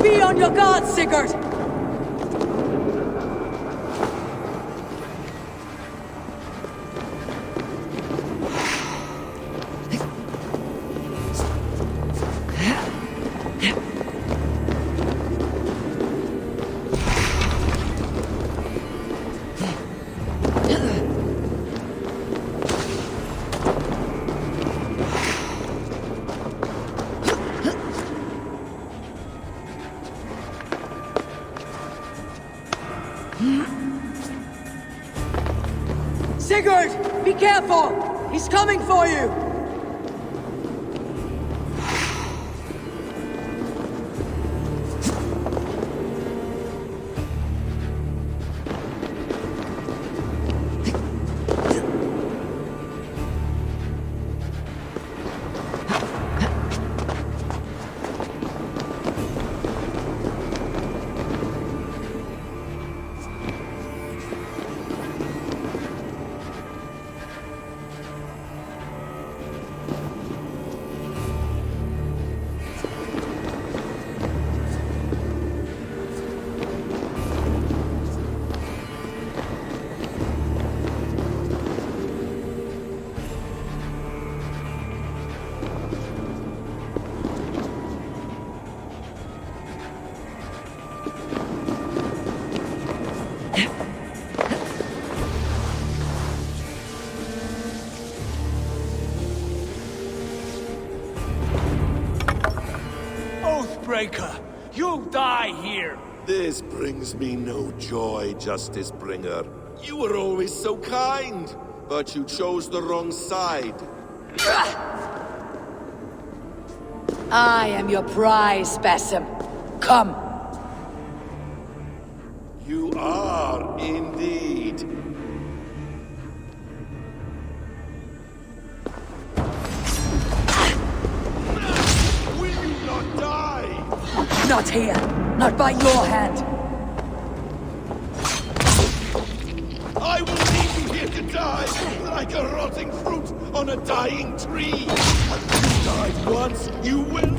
Be on your guard, Sigurd! Sigurd! Be careful! He's coming for you! Oathbreaker! You'll die here! This brings me no joy, Justice Bringer. You were always so kind, but you chose the wrong side. I am your prize, Basim. Come. You are indeed. Will you not die? Not here. Not by your hand. I will leave you here to die, like a rotting fruit on a dying tree. You died once, you will...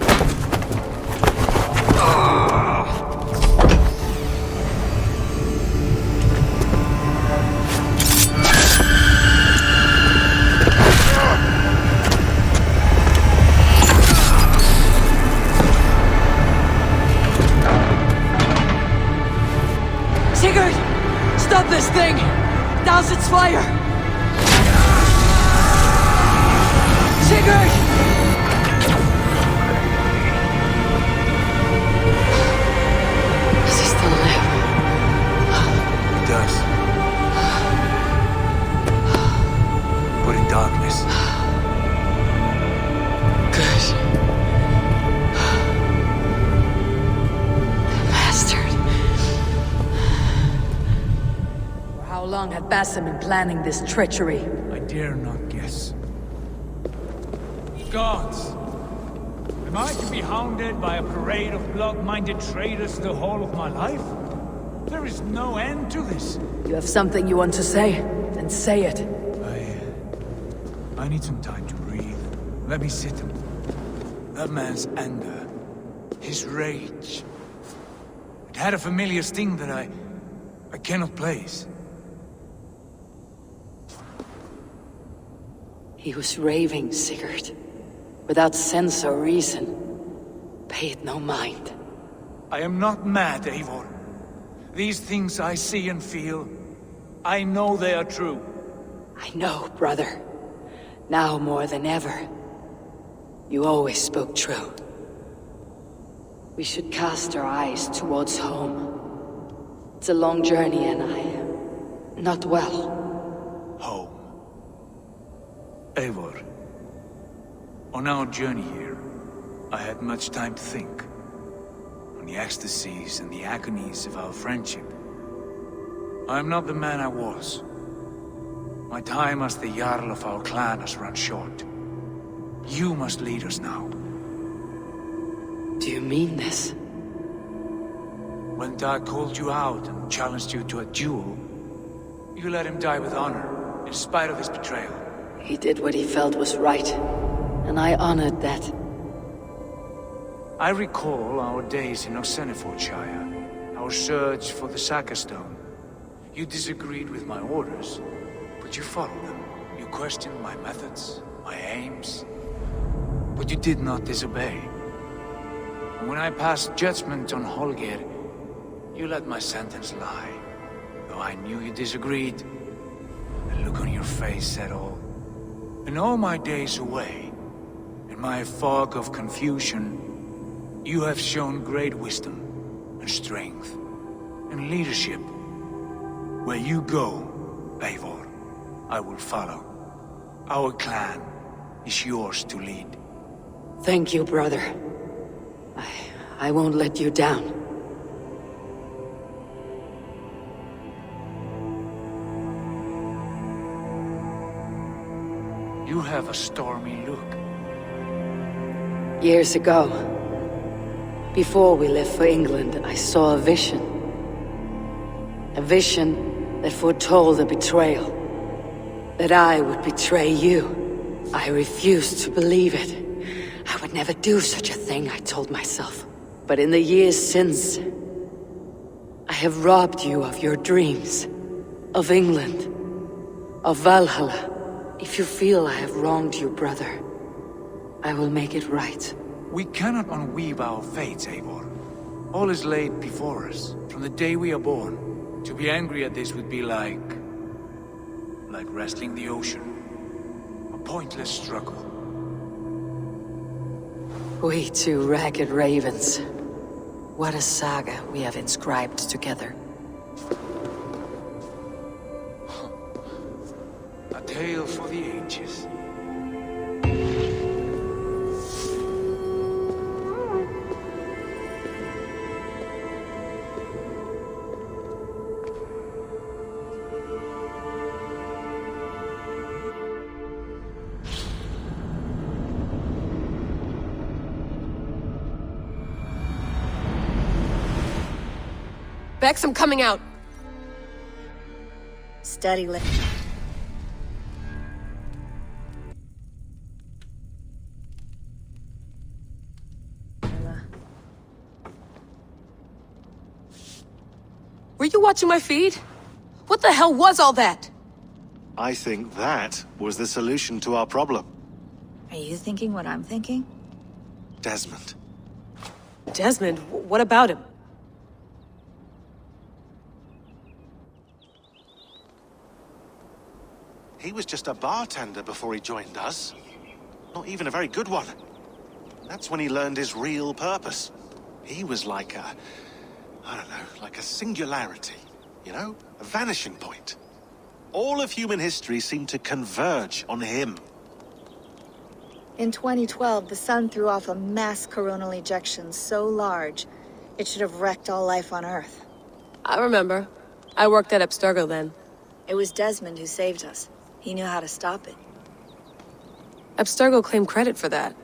Sigurd! Stop this thing! Douse its fire! Sigurd! Does he still live? It does. But in darkness. Good. The bastard. For how long had Basim been planning this treachery? I dare not guess. Gods! Am I to be hounded by a parade of blood-minded traitors the whole of my life? There is no end to this. You have something you want to say? Then say it. I need some time to breathe. Let me sit. That man's anger, his rage. It had a familiar sting that I cannot place. He was raving, Sigurd. Without sense or reason. Pay it no mind. I am not mad, Eivor. These things I see and feel, I know they are true. I know, brother. Now more than ever. You always spoke true. We should cast our eyes towards home. It's a long journey and I am not well. Home. Eivor. On our journey here, I had much time to think. On the ecstasies and the agonies of our friendship. I am not the man I was. My time as the Jarl of our clan has run short. You must lead us now. Do you mean this? When Dag called you out and challenged you to a duel, you let him die with honor, in spite of his betrayal. He did what he felt was right, and I honored that. I recall our days in Oxenfordshire, our search for the Saka Stone. You disagreed with my orders, but you followed them. You questioned my methods, my aims, but you did not disobey. And when I passed judgment on Holger, you let my sentence lie. Though I knew you disagreed, the look on your face said all. In all my days away, in my fog of confusion, you have shown great wisdom, and strength, and leadership. Where you go, Eivor, I will follow. Our clan is yours to lead. Thank you, brother. I won't let you down. You have a stormy look. Years ago, before we left for England, I saw a vision. A vision that foretold a betrayal. That I would betray you. I refused to believe it. I would never do such a thing, I told myself. But in the years since, I have robbed you of your dreams. Of England. Of Valhalla. If you feel I have wronged you, brother, I will make it right. We cannot unweave our fates, Eivor. All is laid before us, from the day we are born. To be angry at this would be like wrestling the ocean. A pointless struggle. We two ragged ravens. What a saga we have inscribed together. A tale for the ages. Bex, I'm coming out. Steady lift. Were you watching my feed? What the hell was all that? I think that was the solution to our problem. Are you thinking what I'm thinking? Desmond. Desmond, what about him? He was just a bartender before he joined us. Not even a very good one. That's when he learned his real purpose. He was like a... I don't know, like a singularity. You know? A vanishing point. All of human history seemed to converge on him. In 2012, the sun threw off a mass coronal ejection so large, it should have wrecked all life on Earth. I remember. I worked at Abstergo then. It was Desmond who saved us. He knew how to stop it. Abstergo claimed credit for that.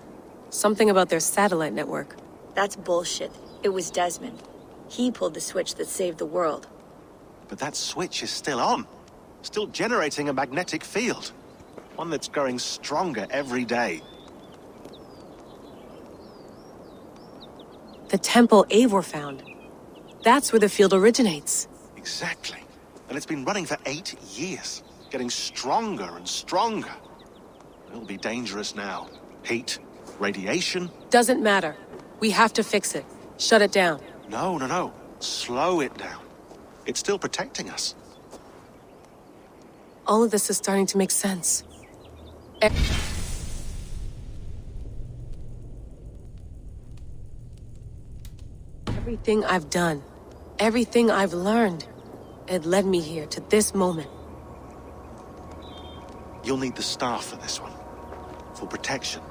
Something about their satellite network. That's bullshit. It was Desmond. He pulled the switch that saved the world. But that switch is still on. Still generating a magnetic field. One that's growing stronger every day. The temple Eivor found. That's where the field originates. Exactly. And it's been running for 8 years. Getting stronger and stronger. It'll be dangerous now. Heat, radiation. Doesn't matter. We have to fix it. Shut it down. No. Slow it down. It's still protecting us. All of this is starting to make sense. Everything I've done, everything I've learned, it led me here to this moment. You'll need the staff for this one. For protection.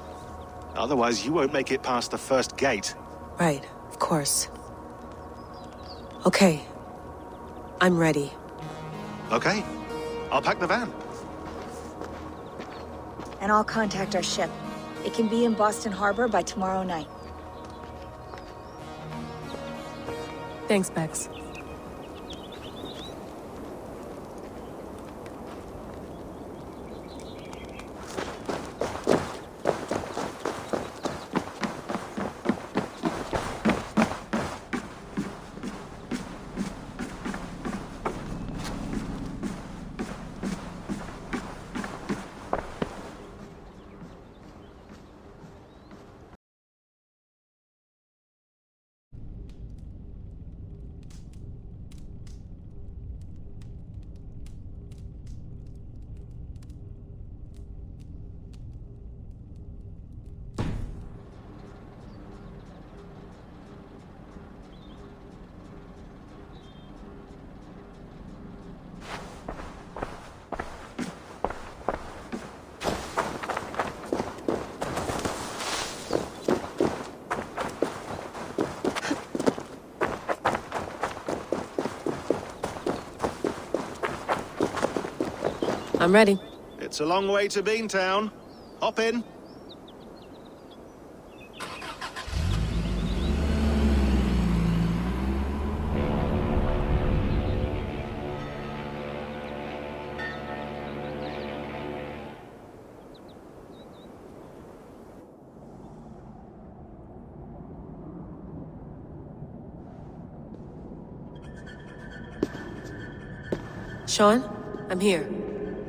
Otherwise, you won't make it past the first gate. Right, of course. Okay. I'm ready. Okay. I'll pack the van. And I'll contact our ship. It can be in Boston Harbor by tomorrow night. Thanks, Bex. I'm ready. It's a long way to Beantown. Hop in. Sean, I'm here.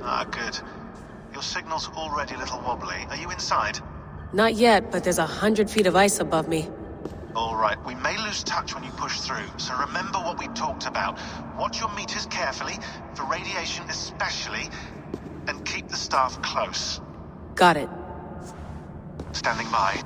Ah, good. Your signal's already a little wobbly. Are you inside? Not yet, but there's 100 feet of ice above me. All right, we may lose touch when you push through, so remember what we talked about. Watch your meters carefully, for radiation especially, and keep the staff close. Got it. Standing by.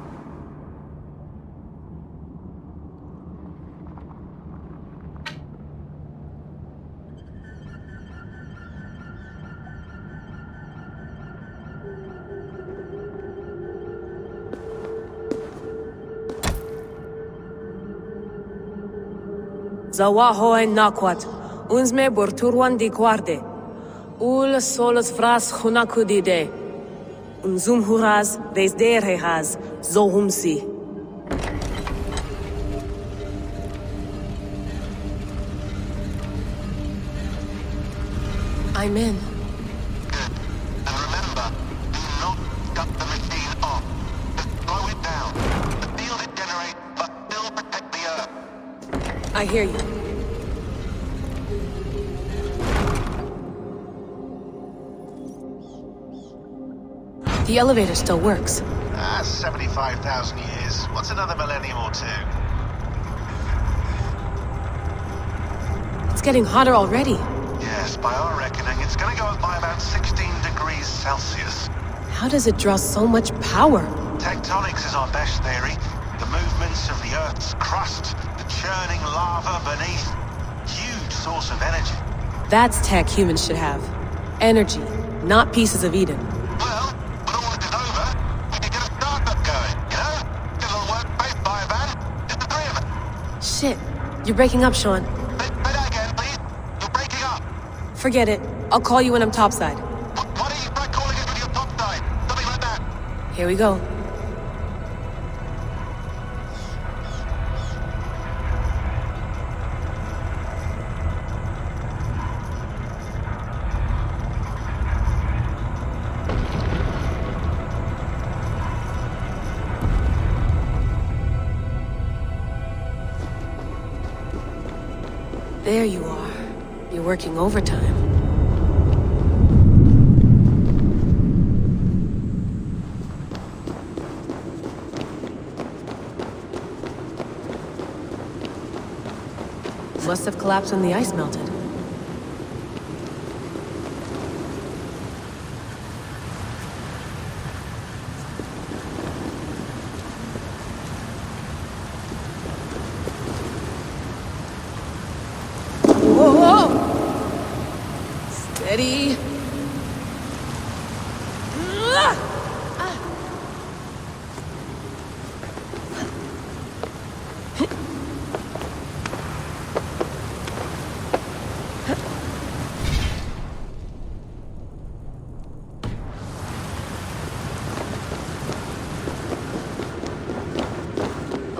Zawaho en nakwat, unzme borturwan di guarde. Ul solos vras hunakudide. Unzum huraz, vesderehaz, zohumsi. I'm in. Good. And remember, do not cut the machine off. Just slow it down. The field it generates must still protect the Earth. I hear you. The elevator still works. 75,000 years. What's another millennium or two? It's getting hotter already. Yes, by our reckoning, it's gonna go up by about 16 degrees Celsius. How does it draw so much power? Tectonics is our best theory. The movements of the Earth's crust, the churning lava beneath. Huge source of energy. That's tech humans should have. Energy, not pieces of Eden. Well, when all this is over, we can get a startup going, you know? Get a little workspace, buy a van, just the three of us. Shit, you're breaking up, Sean. Say that again, please. You're breaking up. Forget it. I'll call you when I'm topside. Why don't you try calling us when you're topside? Something like that. Here we go. There you are. You're working overtime. Must have collapsed when the ice melted. Whoa! Steady.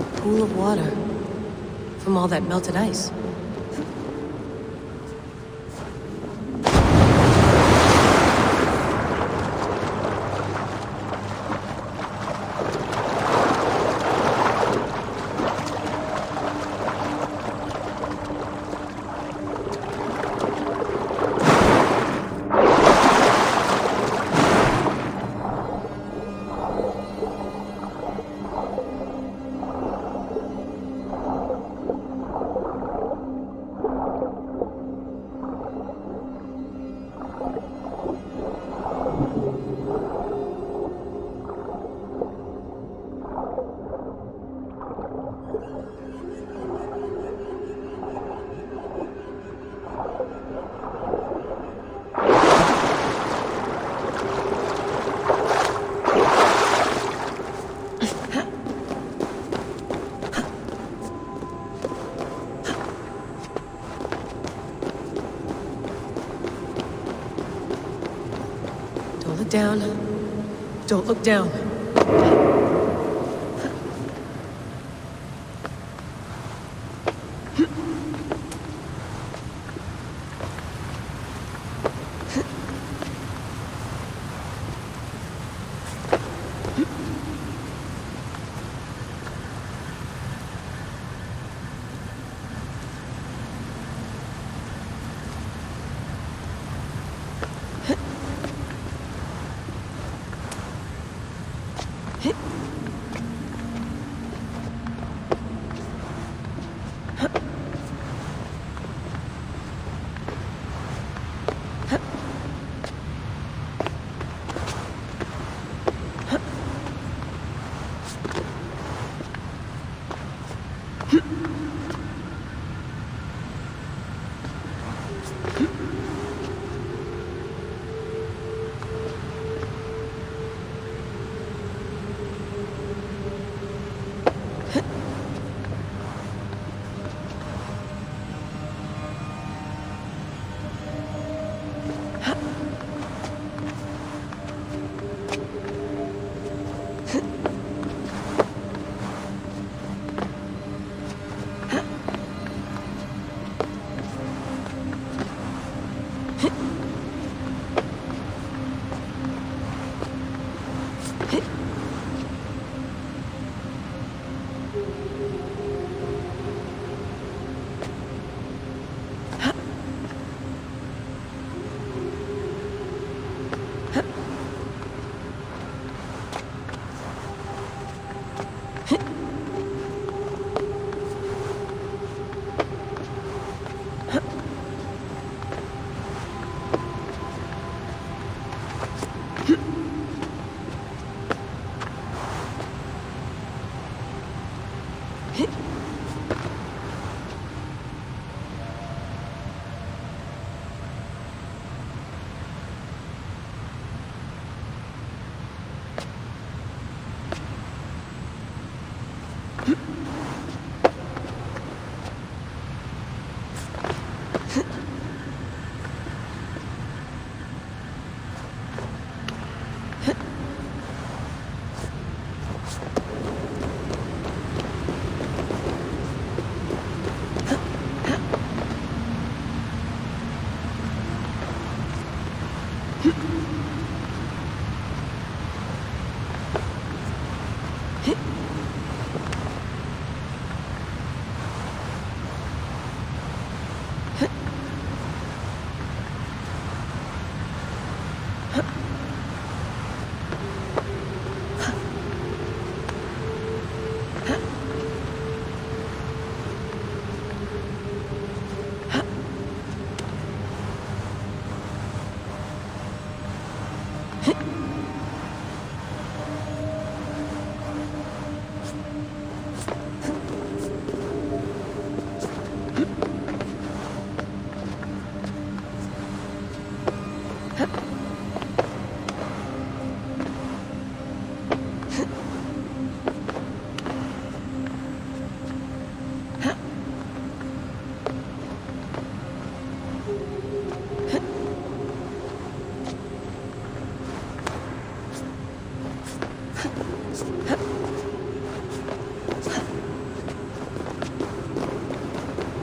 A pool of water from all that melted ice. Don't look down.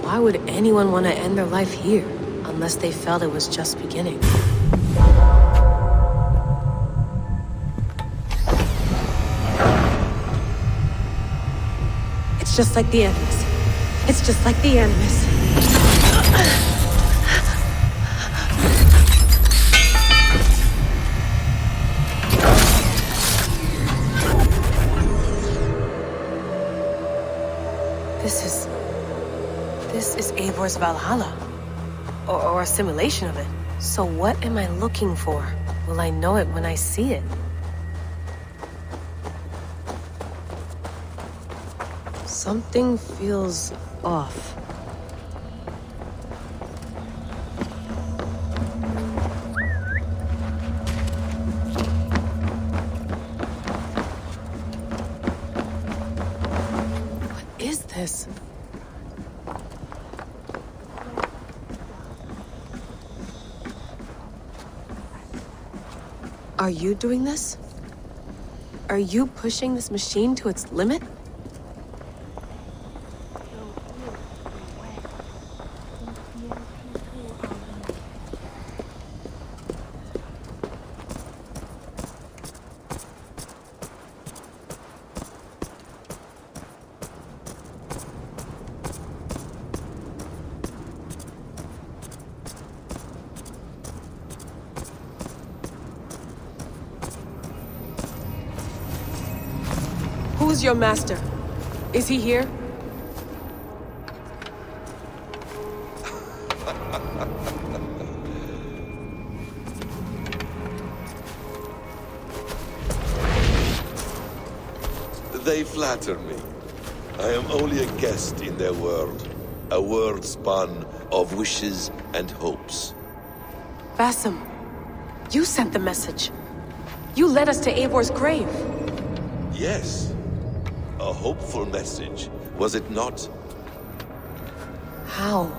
Why would anyone want to end their life here, unless they felt it was just beginning? It's just like the enemies. It's just like the enemies. This is Eivor's Valhalla. Or a simulation of it. So what am I looking for? Will I know it when I see it? Something feels off. What is this? Are you doing this? Are you pushing this machine to its limit? Who's your master? Is he here? They flatter me. I am only a guest in their world. A world spun of wishes and hopes. Basim, you sent the message. You led us to Eivor's grave. Yes. A hopeful message, was it not? How?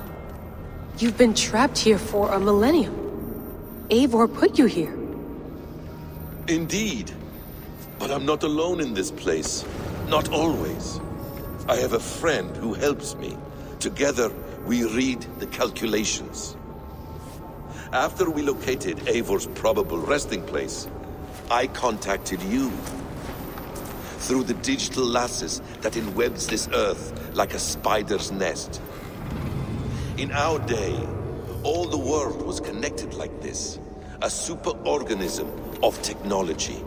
You've been trapped here for a millennium. Eivor put you here. Indeed. But I'm not alone in this place. Not always. I have a friend who helps me. Together, we read the calculations. After we located Eivor's probable resting place, I contacted you. Through the digital lasses that enwebs this Earth like a spider's nest. In our day, all the world was connected like this. A superorganism of technology.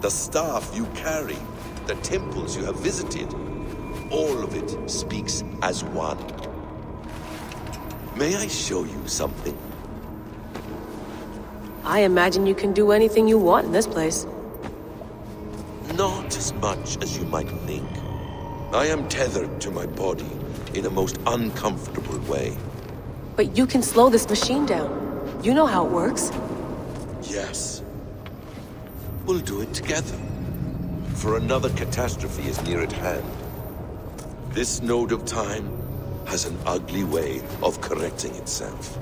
The staff you carry, the temples you have visited, all of it speaks as one. May I show you something? I imagine you can do anything you want in this place. Not as much as you might think. I am tethered to my body in a most uncomfortable way. But you can slow this machine down. You know how it works. Yes. We'll do it together. For another catastrophe is near at hand. This node of time has an ugly way of correcting itself.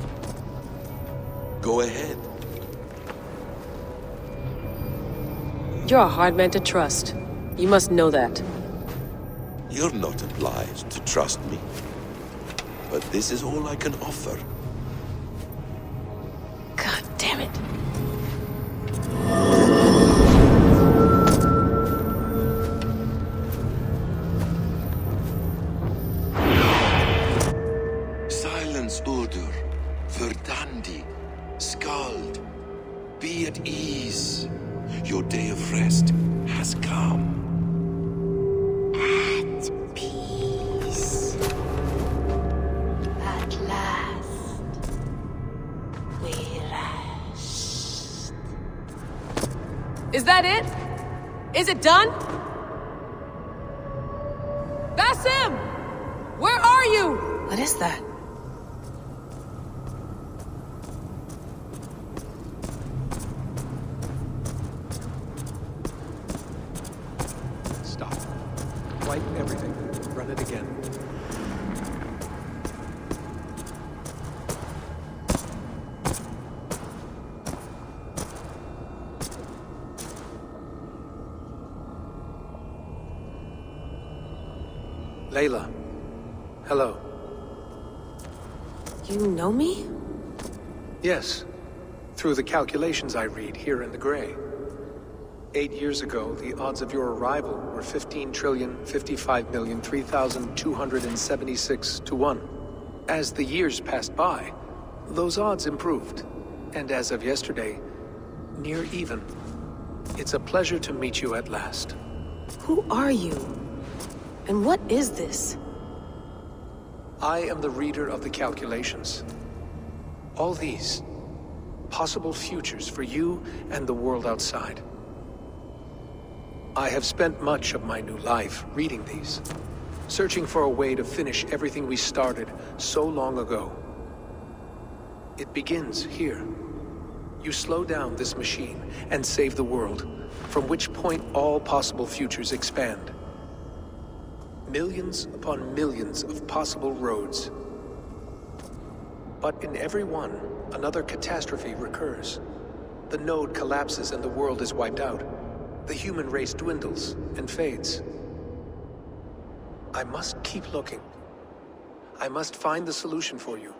Go ahead. You're a hard man to trust. You must know that. You're not obliged to trust me. But this is all I can offer. God damn it. Silence, Udur. Verdandi. Skald. Be at ease. Your day of rest has come. At peace. At last. We rest. Is that it? Is it done? Basim! Where are you? What is that? Stop. Wipe everything. Run it again. Layla. Hello. You know me? Yes. Through the calculations I read here in the gray. 8 years ago, the odds of your arrival were 15,055,003,276 to 1. As the years passed by, those odds improved. And as of yesterday, near even. It's a pleasure to meet you at last. Who are you? And what is this? I am the reader of the calculations. All these, possible futures for you and the world outside. I have spent much of my new life reading these, searching for a way to finish everything we started so long ago. It begins here. You slow down this machine and save the world, from which point all possible futures expand. Millions upon millions of possible roads. But in every one, another catastrophe recurs. The node collapses and the world is wiped out. the human race dwindles and fades. I must keep looking. I must find the solution for you.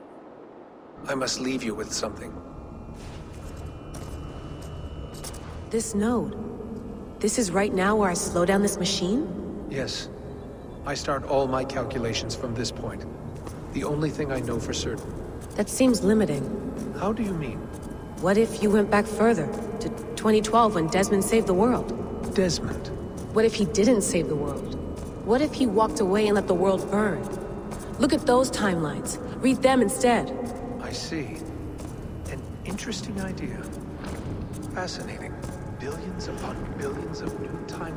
I must leave you with something. This node. This is right now where I slow down this machine? Yes. I start all my calculations from this point. The only thing I know for certain. That seems limiting. How do you mean? What if you went back further, to 2012 when Desmond saved the world? Desmond? What if he didn't save the world? What if he walked away and let the world burn? Look at those timelines. Read them instead. I see. An interesting idea. Fascinating. Billions upon billions of new time.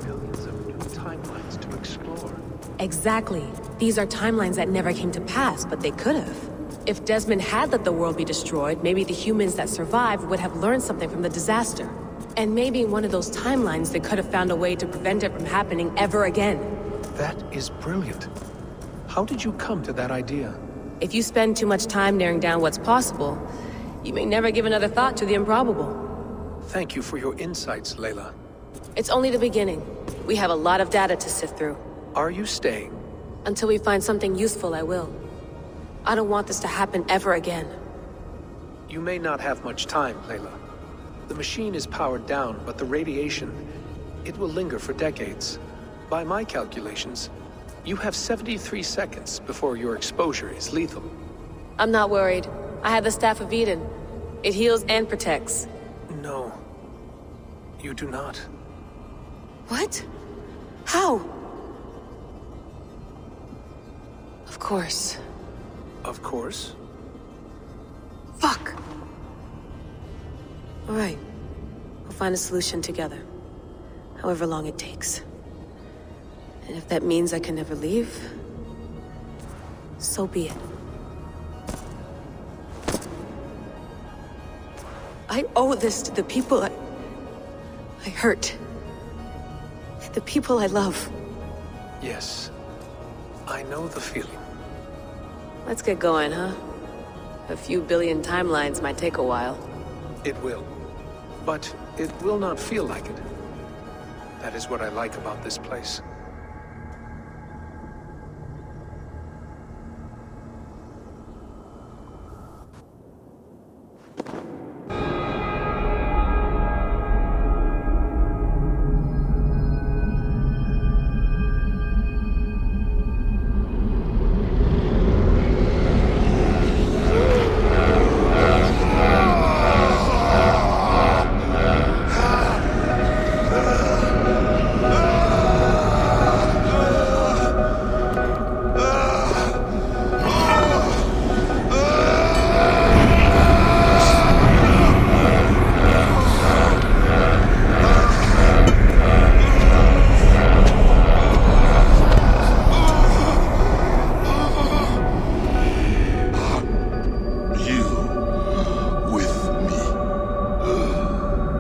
Billions of new timelines to explore. Exactly. These are timelines that never came to pass, but they could have. If Desmond had let the world be destroyed, maybe the humans that survived would have learned something from the disaster. And maybe in one of those timelines they could have found a way to prevent it from happening ever again. That is brilliant. How did you come to that idea? If you spend too much time narrowing down what's possible, you may never give another thought to the improbable. Thank you for your insights, Layla. It's only the beginning. We have a lot of data to sift through. Are you staying? Until we find something useful, I will. I don't want this to happen ever again. You may not have much time, Layla. The machine is powered down, but the radiation, it will linger for decades. By my calculations, you have 73 seconds before your exposure is lethal. I'm not worried. I have the Staff of Eden. It heals and protects. No, you do not. What? How? Of course. Of course. Fuck! All right. We'll find a solution together. However long it takes. And if that means I can never leave, so be it. I owe this to the people I hurt. The people I love. Yes, I know the feeling. Let's get going, huh? A few billion timelines might take a while. It will. But it will not feel like it. That is what I like about this place.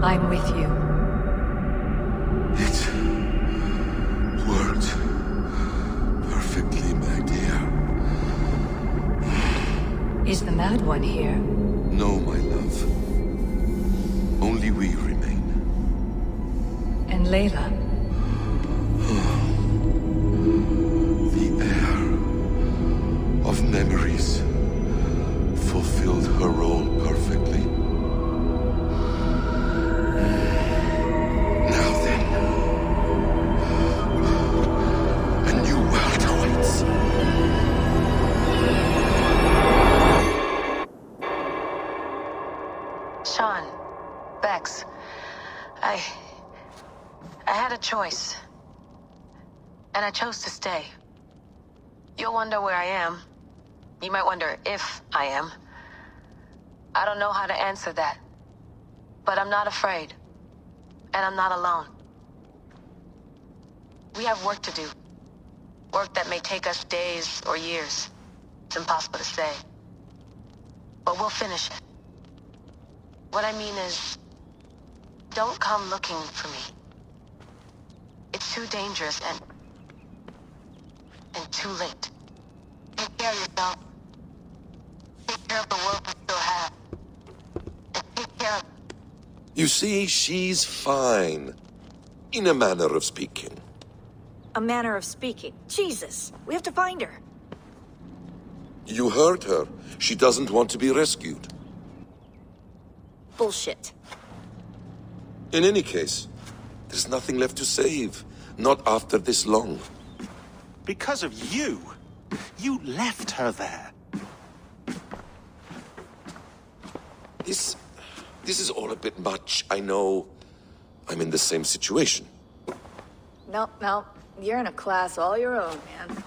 I'm with you. It worked perfectly, my dear. Is the Mad One here? No, my love. Only we remain. And Layla? The air of memories fulfilled her role perfectly. Now then, a new world awaits. Sean, Bex, I had a choice. And I chose to stay. You'll wonder where I am. You might wonder if I am. I don't know how to answer that. But I'm not afraid. And I'm not alone. We have work to do. Work that may take us days or years. It's impossible to say. But we'll finish it. What I mean is, don't come looking for me. too dangerous and too late. Take care of yourself. Take care of the world we still have. And take care of... You see, she's fine. In a manner of speaking. A manner of speaking. Jesus, we have to find her. You heard her. She doesn't want to be rescued. Bullshit. In any case, there's nothing left to save. Not after this long. Because of you. You left her there. This is all a bit much, I know. I'm in the same situation. No. You're in a class all your own, man.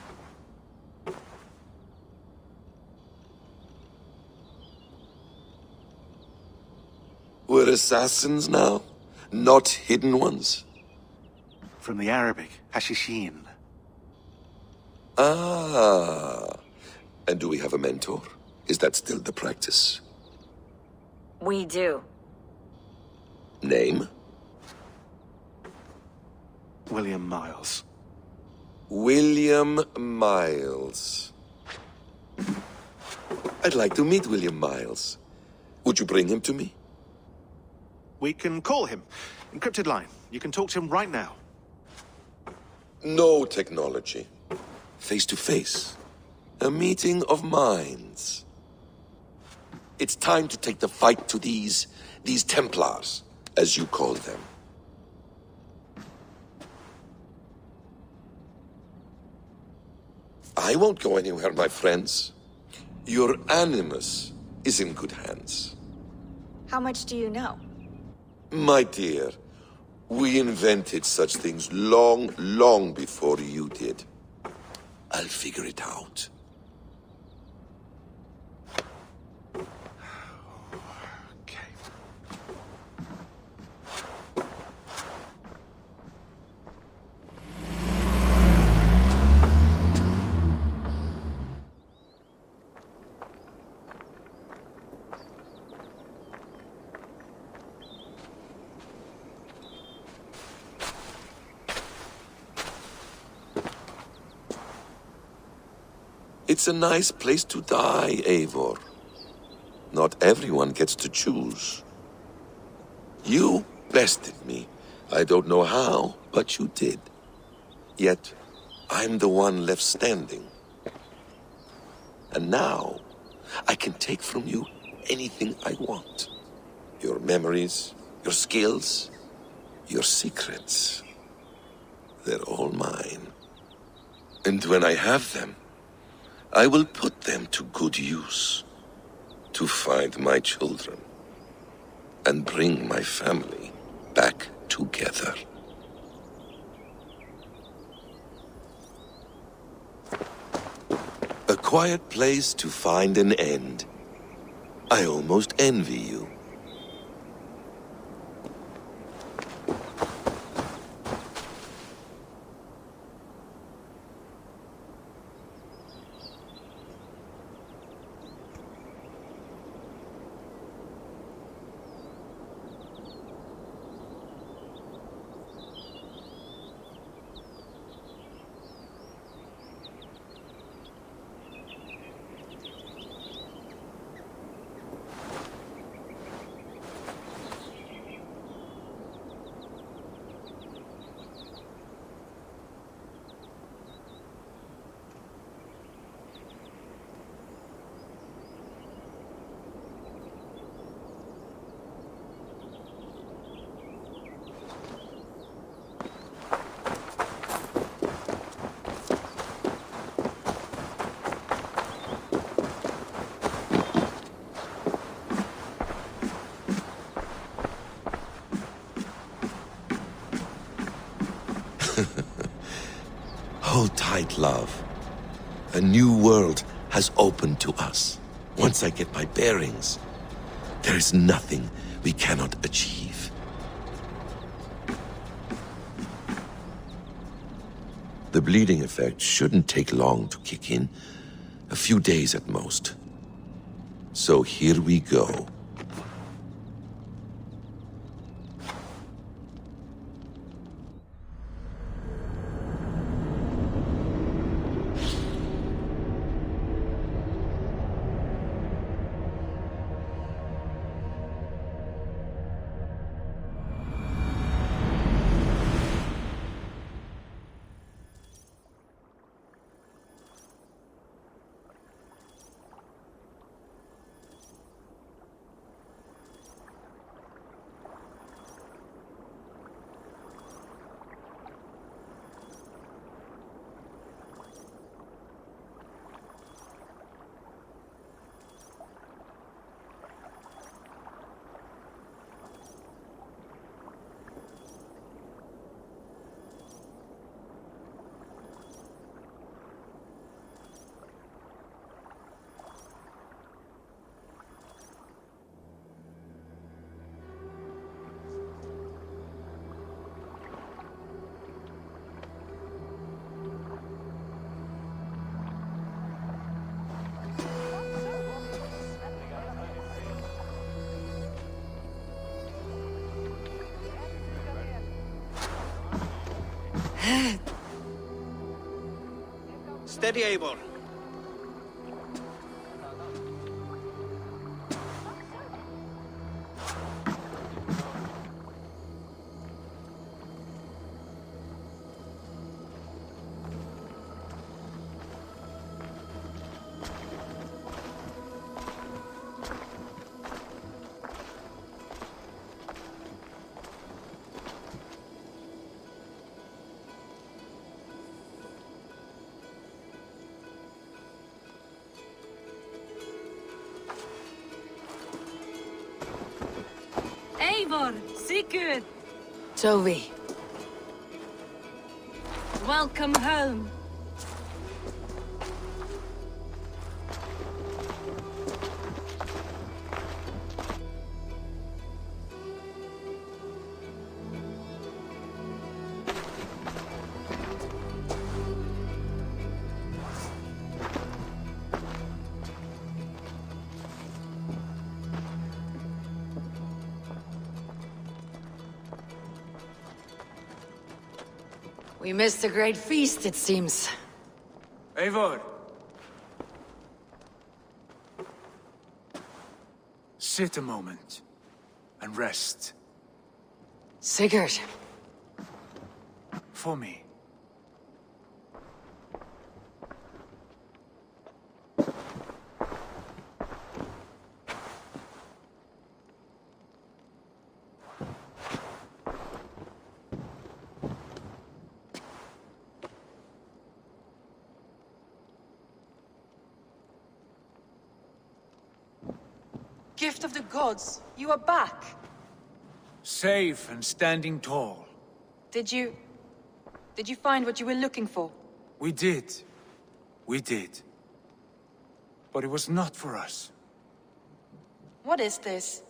We're assassins now? Not hidden ones? From the Arabic, Hashishin. Ah. And do we have a mentor? Is that still the practice? We do. Name? William Miles. William Miles. I'd like to meet William Miles. Would you bring him to me? We can call him. Encrypted line. You can talk to him right now. No technology. Face to face. A meeting of minds. It's time to take the fight to these Templars, as you call them. I won't go anywhere, my friends. Your animus is in good hands. How much do you know? My dear, we invented such things long before you did. I'll figure it out. Okay. It's a nice place to die, Eivor. Not everyone gets to choose. You bested me. I don't know how, but you did. Yet, I'm the one left standing. And now, I can take from you anything I want. Your memories, your skills, your secrets. They're all mine. And when I have them, I will put them to good use. To find my children. And bring my family back together. A quiet place to find an end. I almost envy you. Hold tight, love. A new world has opened to us. Once I get my bearings, there is nothing we cannot achieve. The bleeding effect shouldn't take long to kick in. A few days at most. So here we go. Steady, Eivor. Eivor, Sigurd, Toby. welcome home. We missed a great feast, it seems. Eivor! Sit a moment and rest. Sigurd. For me. Gift of the gods, you are back. Safe and standing tall. Did you find what you were looking for? We did. We did. But it was not for us. What is this?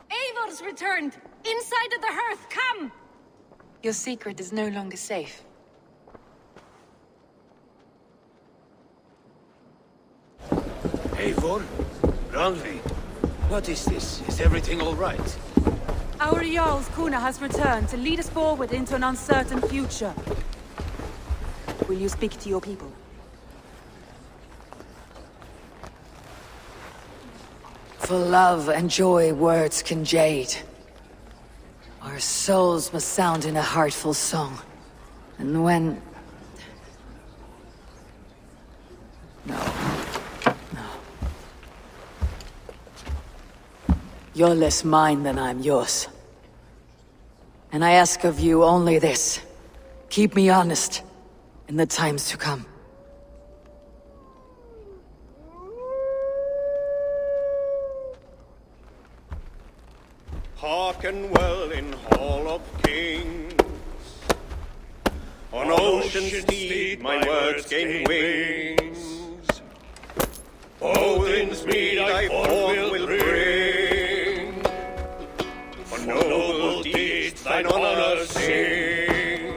Eivor's returned! Inside of the hearth, come! Your secret is no longer safe. Eivor? Rangvi? What is this? Is everything all right? Our Jarl's Kuna has returned to lead us forward into an uncertain future. Will you speak to your people? For love and joy, words can jade. Our souls must sound in a heartful song. And when... No. You're less mine than I'm yours. And I ask of you only this. Keep me honest in the times to come. Hearken well in Hall of Kings. On ocean's steed my words gain wings. Odin's mead I forth will bring. For noble deeds thine honor sing.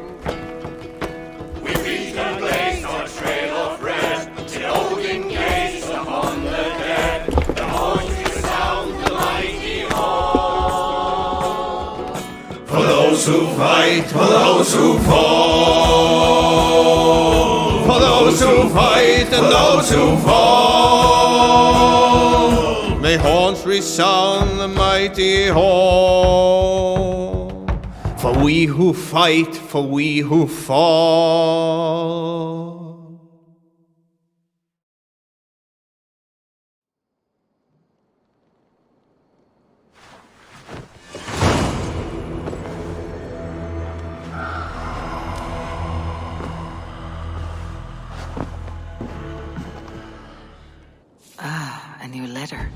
We reach and place our trail of rest, till Odin gaze upon the dead. The horns resound the mighty hall. For those who fight, for those who fall, for those who fight and those who fall, may horns resound the mighty hall. For we who fight, for we who fall. A new letter.